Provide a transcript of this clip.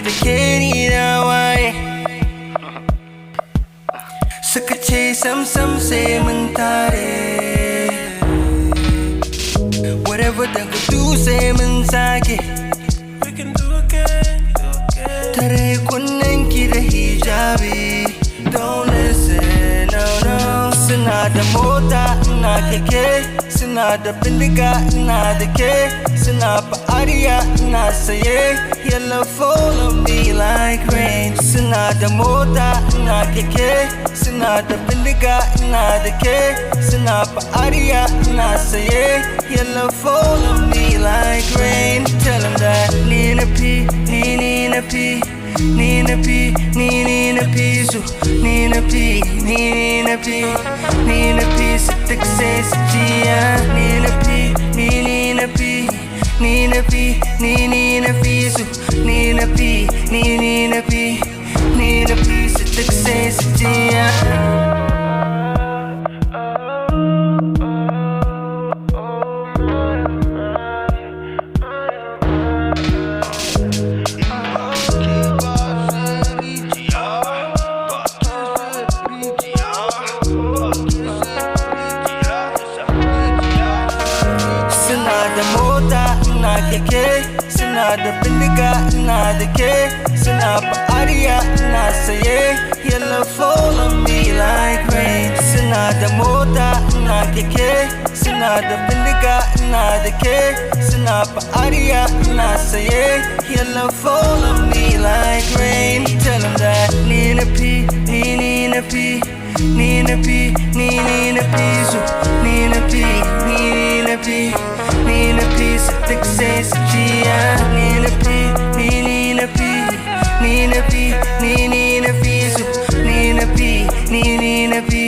da ke ni na waye. Suka ce sam sai mun tare. Whatever da ka do sai mun sake. Tare kunnen ki da hijabi. Don't listen, no. Suna da mota ina keke, suna da bindiga ina da ke, suna fa'ariya ina saye. Yellow follow me like rain. Suna da mota ina keke, suna da bindiga ina da ke, suna fa'ariya ina saye. Yellow follow me like rain. Tell them that ni na pi, ni na pi. Ni na pi su, ni na pi sa taksi sa jiya. Ni na pi su, ni na pi sa taksi sa jiya. Keke, suna da bindiga ina da ke, suna fa'ariya ina saye. Yellow follow me like rain. Suna da mota ina keke, suna da bindiga ina da ke, suna fa'ariya ina saye. Yellow follow me like rain. Tell them that ni na pi su, ni na pi sa taksi sa jiya. Ni na pi su, ni na pi